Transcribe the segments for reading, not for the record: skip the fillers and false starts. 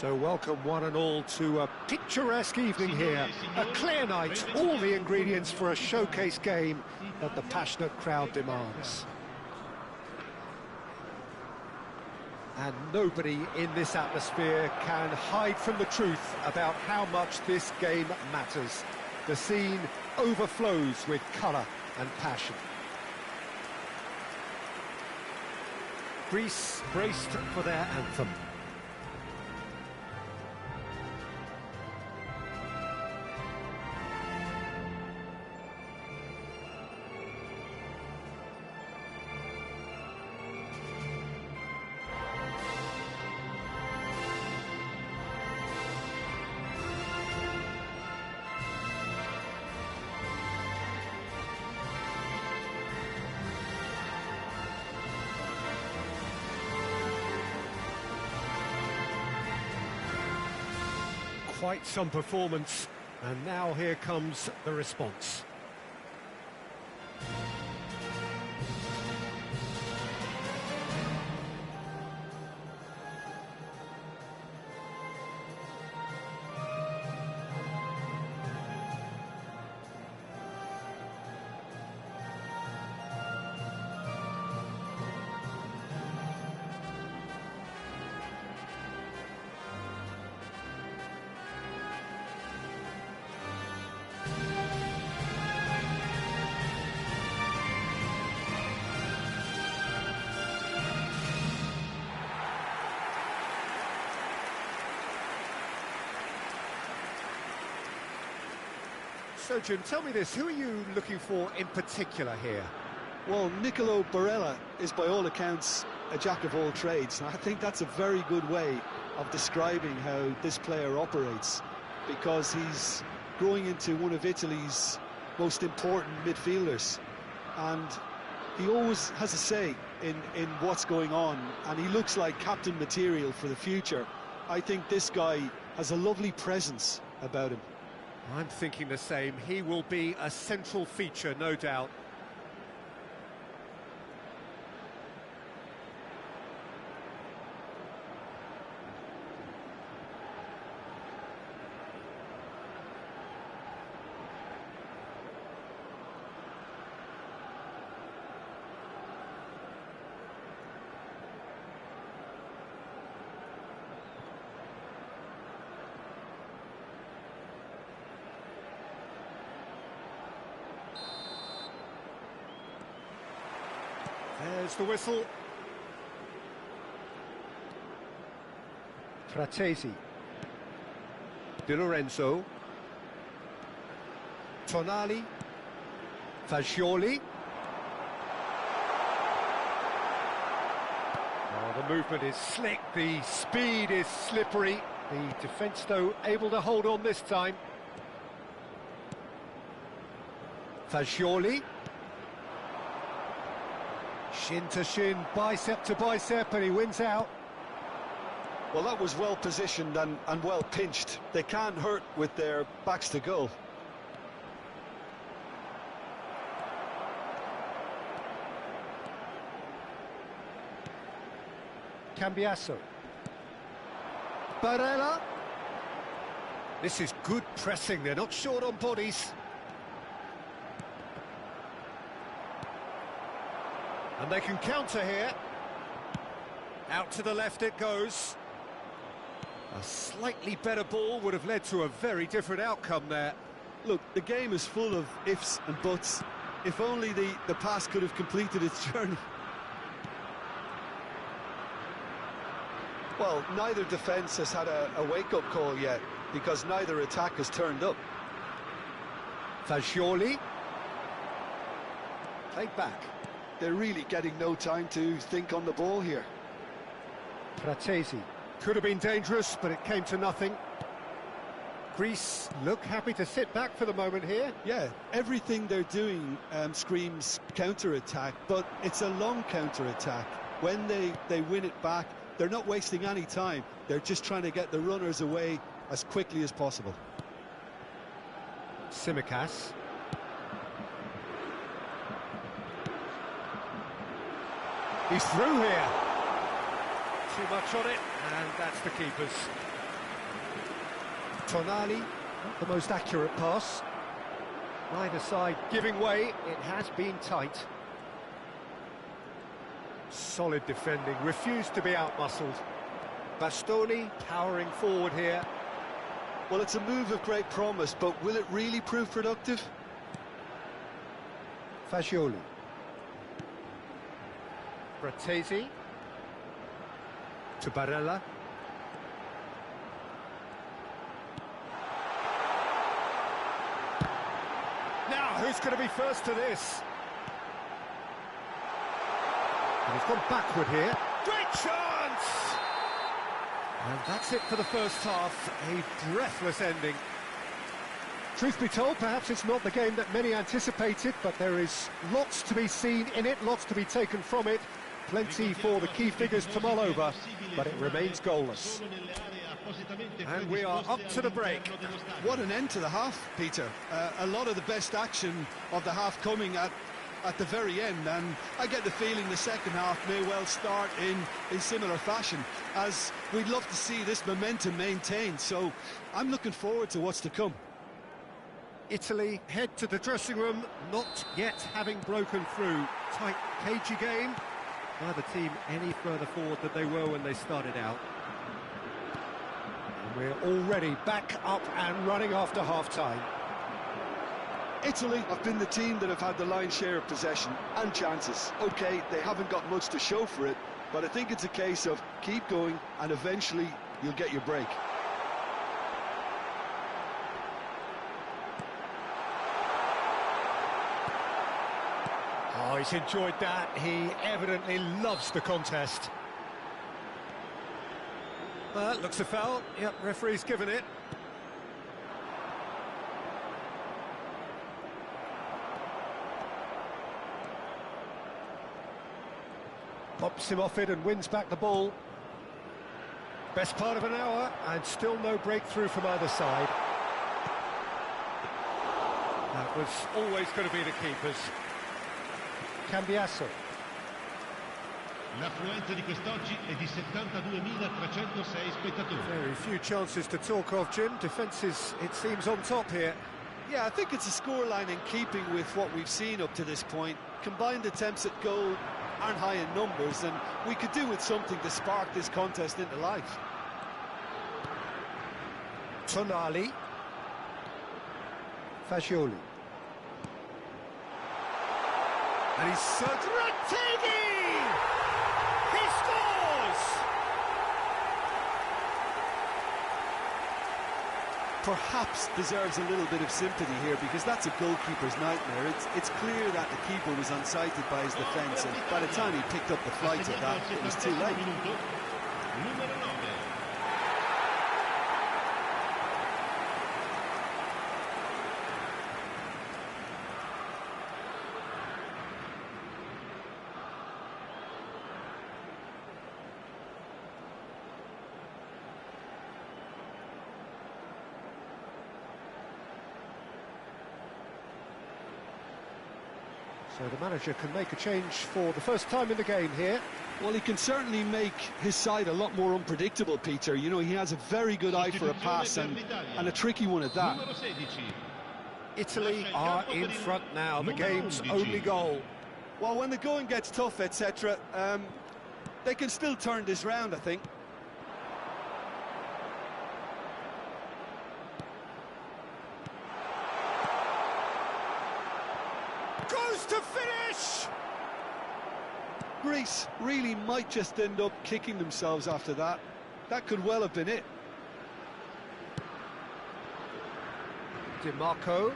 So welcome one and all to a picturesque evening here, a clear night, all the ingredients for a showcase game that the passionate crowd demands. And nobody in this atmosphere can hide from the truth about how much this game matters. The scene overflows with colour and passion. Greece braced for their anthem. Quite some performance, and now here comes the response. So, Jim, tell me this, who are you looking for in particular here? Well, Nicolo Barella is by all accounts a jack of all trades, and I think that's a very good way of describing how this player operates, because he's growing into one of Italy's most important midfielders, and he always has a say in what's going on, and he looks like captain material for the future. I think this guy has a lovely presence about him. I'm thinking the same. He will be a central feature, no doubt. There's the whistle. Fratesi. Di Lorenzo. Tonali. Fagioli. Oh, the movement is slick, the speed is slippery. The defence, though, able to hold on this time. Fagioli. Shin to shin, bicep to bicep, and he wins out. Well, that was well positioned and well pinched. They can't hurt with their backs to goal. Cambiasso. Barella. This is good pressing, they're not short on bodies. And they can counter here. Out to the left it goes. A slightly better ball would have led to a very different outcome there. Look, the game is full of ifs and buts. If only the pass could have completed its journey. Well, neither defence has had a wake-up call yet, because neither attack has turned up. Fagioli. Played back. They're really getting no time to think on the ball here. Fratesi. Could have been dangerous, but it came to nothing. Greece look happy to sit back for the moment here. Yeah, everything they're doing screams counter-attack, but it's a long counter-attack. When they win it back, they're not wasting any time. They're just trying to get the runners away as quickly as possible. Tsimikas. He's through here. Too much on it, and that's the keeper's. Tonali, not the most accurate pass. Neither side giving way, it has been tight. Solid defending, refused to be outmuscled. Bastoni powering forward here. Well, it's a move of great promise, but will it really prove productive? Fagioli. Bratesi. To Barella. Now, who's going to be first to this? And he's gone backward here. Great chance! And that's it for the first half. A breathless ending. Truth be told, perhaps it's not the game that many anticipated, but there is lots to be seen in it, lots to be taken from it. Plenty for the key figures to mull over, but it remains goalless. And we are up to the break. What an end to the half, Peter. A lot of the best action of the half coming at the very end, and I get the feeling the second half may well start in similar fashion, as we'd love to see this momentum maintained, so I'm looking forward to what's to come. Italy head to the dressing room, not yet having broken through. Tight, cagey game. Neither team any further forward than they were when they started out. And we're already back up and running after half-time. Italy have been the team that have had the lion's share of possession and chances. OK, they haven't got much to show for it, but I think it's a case of keep going and eventually you'll get your break. Oh, he's enjoyed that. He evidently loves the contest. Looks a foul. Yep, referee's given it. Pops him off it and wins back the ball. Best part of an hour, and still no breakthrough from either side. That was always going to be the keepers. Cambiasso. L'affluenza di quest'oggi è di 72.306 spettatori. Very few chances to talk of, Jim. Defences, it seems, on top here. Yeah, I think it's a scoreline in keeping with what we've seen up to this point. Combined attempts at goal aren't high in numbers, and we could do with something to spark this contest into life. Tonali. Fagioli. And he's searched. Rettini! He scores! Perhaps deserves a little bit of sympathy here, because that's a goalkeeper's nightmare. It's clear that the keeper was unsighted by his defence, and by the time he picked up the flight of that, it was too late. Numero 9. So the manager can make a change for the first time in the game here. Well, he can certainly make his side a lot more unpredictable, Peter. You know, he has a very good eye for a pass, and a tricky one at that. Italy are in front now, the game's only goal. Well, when the going gets tough, etc., they can still turn this round, I think. Goes to finish! Greece really might just end up kicking themselves after that. That could well have been it. Di Marco.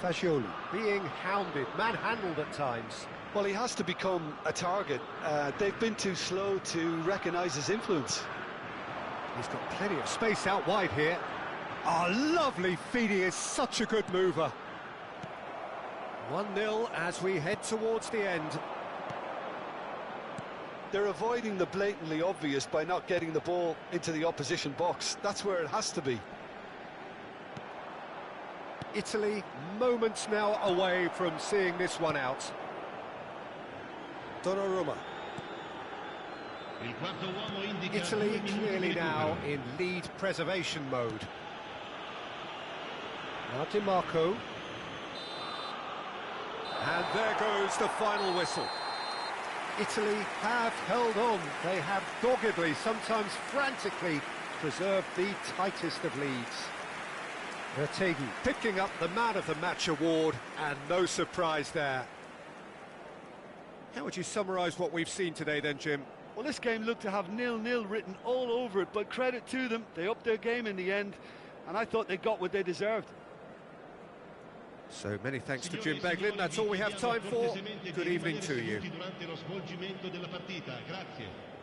Fagioli being hounded, manhandled at times. Well, he has to become a target. They've been too slow to recognise his influence. He's got plenty of space out wide here. Oh, lovely feed. He is such a good mover. 1-0 as we head towards the end. They're avoiding the blatantly obvious by not getting the ball into the opposition box. That's where it has to be. Italy, moments now away from seeing this one out. Donnarumma. Il quarto uomo indica Italy 2 minuti clearly di now recupero. in lead preservation mode. Now Di Marco. And there goes the final whistle. Italy have held on. They have doggedly, sometimes frantically, preserved the tightest of leads. Vertegen picking up the Man of the Match award, and no surprise there. How would you summarise what we've seen today then, Jim? Well, this game looked to have 0-0 written all over it, but credit to them, they upped their game in the end, and I thought they got what they deserved. So many thanks to Jim Beglin. That's all we have time for. Good evening to you. Durante lo svolgimento della partita. Grazie.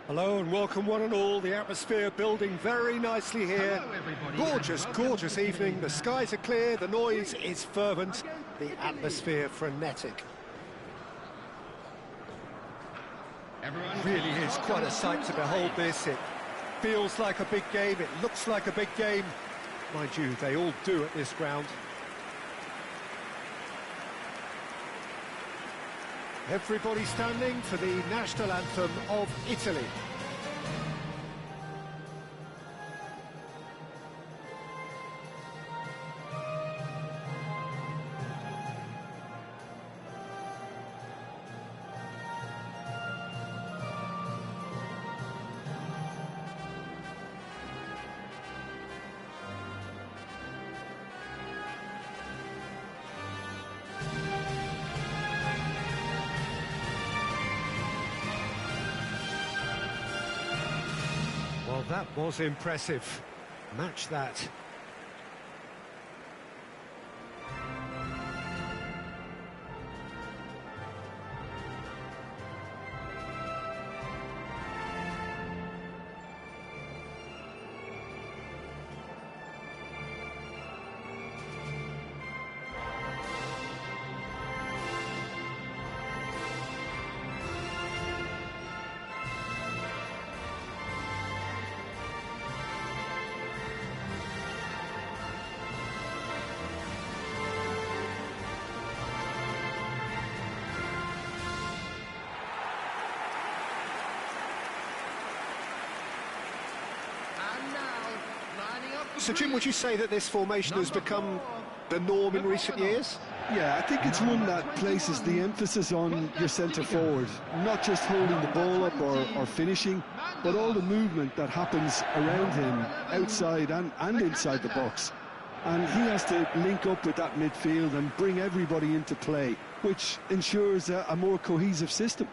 Hello and welcome one and all. The atmosphere building very nicely here. Gorgeous, gorgeous evening. The skies are clear, the noise is fervent, the atmosphere frenetic. Really is quite a sight to behold this. It feels like a big game, it looks like a big game. Mind you, they all do at this ground. Everybody standing for the national anthem of Italy. Well, that was impressive. Match that. So, Jim, would you say that this formation has become the norm in recent years? Yeah, I think it's one that places the emphasis on your centre-forward, not just holding the ball up or finishing, but all the movement that happens around him, outside and inside the box. And he has to link up with that midfield and bring everybody into play, which ensures a more cohesive system.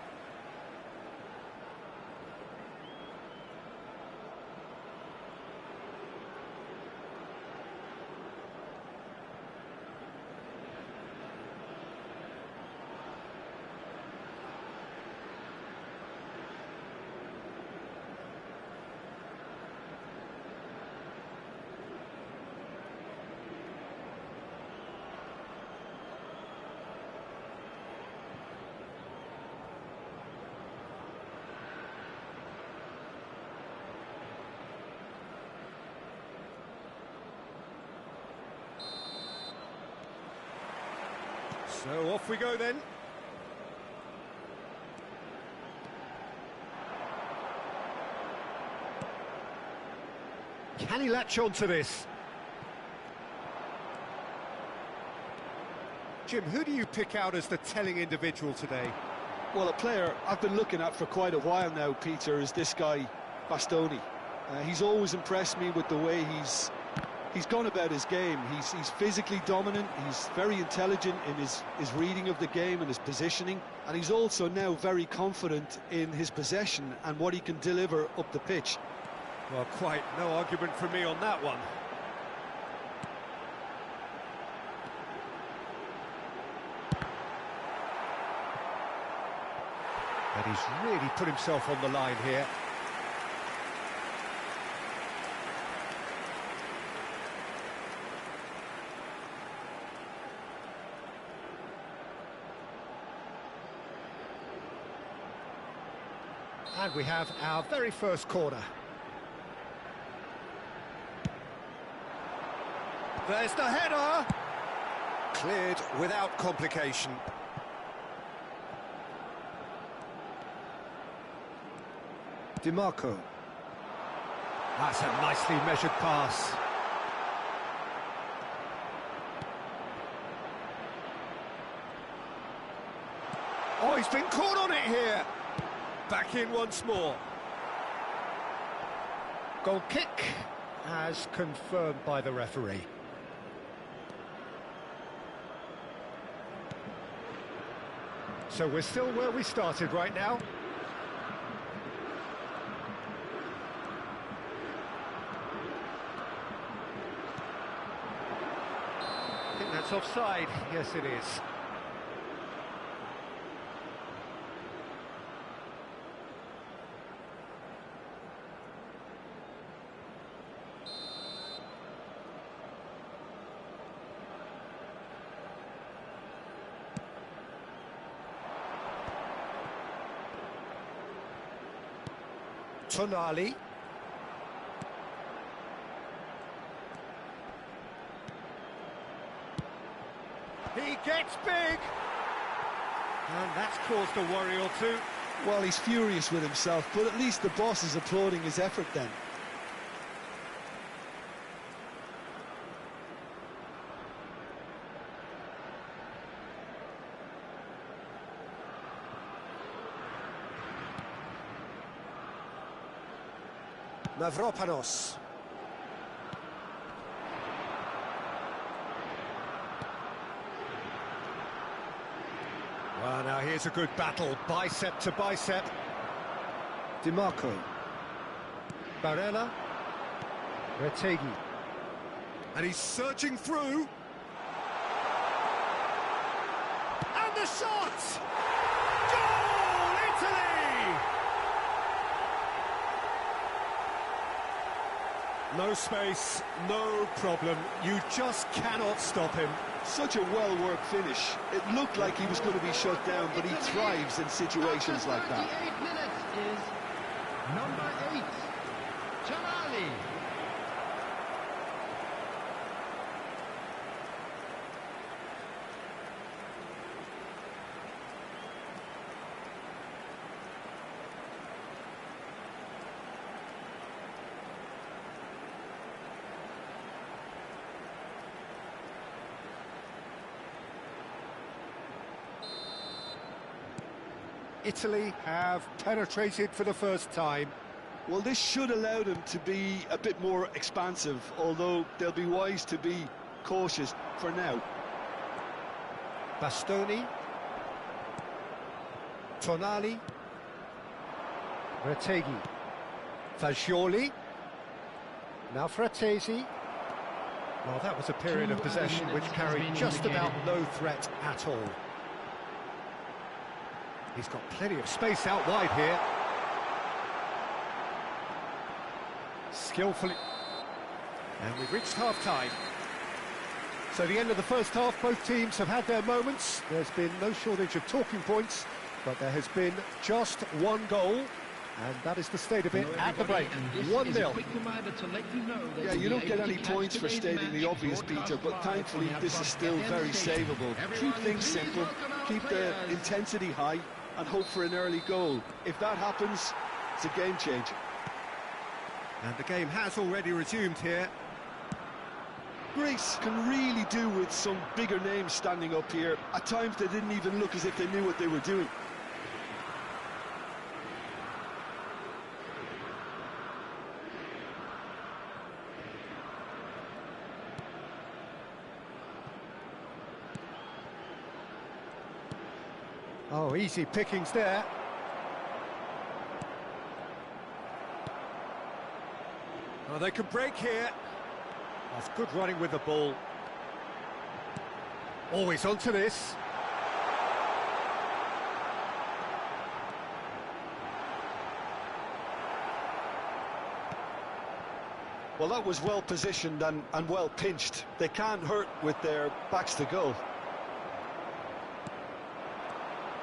So off we go then. Can he latch on to this? Jim, who do you pick out as the telling individual today? Well, a player I've been looking at for quite a while now, Peter, is this guy, Bastoni. He's always impressed me with the way he's gone about his game. He's physically dominant, he's very intelligent in his reading of the game and his positioning, and he's also now very confident in his possession and what he can deliver up the pitch. Well, quite no argument from me on that one. And he's really put himself on the line here. And we have our very first corner. There's the header! Cleared without complication. DiMarco. That's a nicely measured pass. Oh, he's been caught on it here. Back in once more. Goal kick, as confirmed by the referee. So we're still where we started right now. I think that's offside. Yes, it is. Tonali. He gets big! And that's caused a worry or two. Well, he's furious with himself, but at least the boss is applauding his effort then. Mavropanos. Well, now here's a good battle, bicep to bicep. DiMarco. Barella. Retegui. And he's searching through. And the shot! Goal, Italy! No space, no problem. You just cannot stop him. Such a well-worked finish. It looked like he was going to be shut down, but he thrives in situations like that. 38 minutes is number 8, Tonali. Italy have penetrated for the first time. Well, this should allow them to be a bit more expansive, although they'll be wise to be cautious for now. Bastoni. Tonali. Retegui. Fagioli. Now Fratesi. Well, that was a period of possession which carried just about no threat at all. He's got plenty of space out wide here. Skillfully. And we've reached half-time. So the end of the first half, both teams have had their moments. There's been no shortage of talking points, but there has been just one goal. And that is the state of it at the break. 1-0. Yeah, you don't get any points for stating the obvious, Peter, but thankfully this is still very savable. Keep things simple, keep the intensity high, and hope for an early goal. If that happens, it's a game changer. And the game has already resumed here. Greece can really do with some bigger names standing up here. At times they didn't even look as if they knew what they were doing. Oh, easy pickings there. Oh, they can break here. That's good running with the ball. Always onto this. Well, that was well positioned and well pinched. They can't hurt with their backs to goal.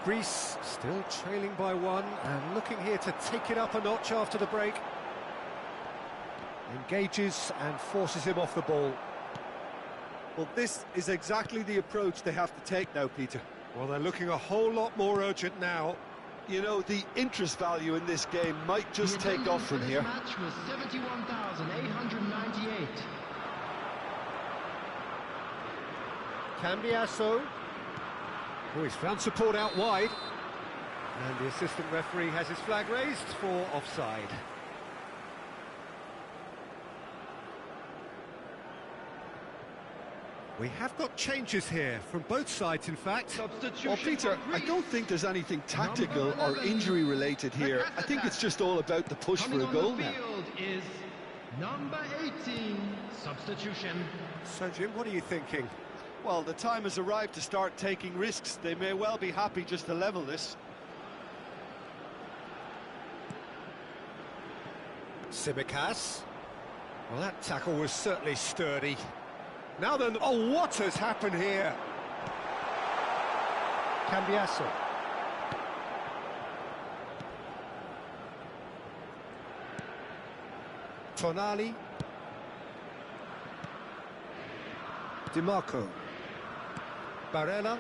Greece still trailing by 1 and looking here to take it up a notch after the break. Engages and forces him off the ball. Well, this is exactly the approach they have to take now, Peter. Well, they're looking a whole lot more urgent now. You know, the interest value in this game might just take off from here. The match was 71,898. Cambiasso. Oh, he's found support out wide. And the assistant referee has his flag raised for offside. We have got changes here from both sides, in fact. Well, Peter, I don't think there's anything tactical or injury related here. I think it's just all about the push for a goal now. Is number 18, substitution. So, Jim, what are you thinking? Well, the time has arrived to start taking risks. They may well be happy just to level this. Tsimikas. Well, that tackle was certainly sturdy. Now then, oh, what has happened here? Cambiasso. Tonali. Di Marco. Barella.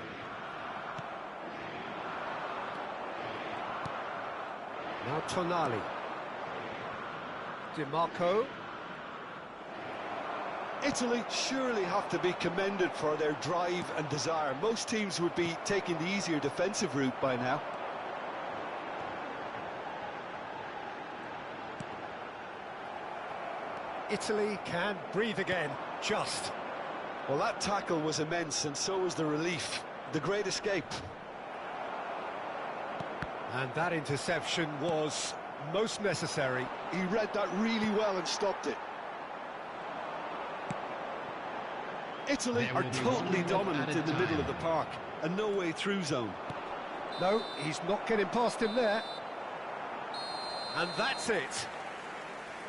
Now Tonali. Di Marco. Italy surely have to be commended for their drive and desire. Most teams would be taking the easier defensive route by now. Italy can breathe again, just. Well, that tackle was immense, and so was the relief. The great escape. And that interception was most necessary. He read that really well and stopped it. Italy are totally dominant in the middle of the park, and no way through zone. No, he's not getting past him there. And that's it.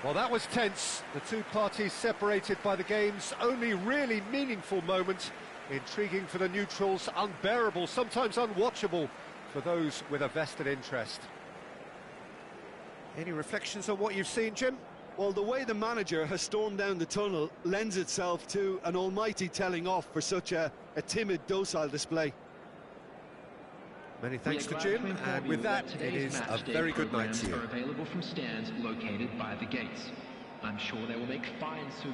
Well, that was tense. The two parties separated by the game's only really meaningful moment. Intriguing for the neutrals, unbearable, sometimes unwatchable for those with a vested interest. Any reflections on what you've seen, Jim? Well, the way the manager has stormed down the tunnel lends itself to an almighty telling off for such a timid, docile display. Many thanks to Jim, and with that, it is a very good night to you. Are available from stands located by the gates. I'm sure they will make fine souvenirs.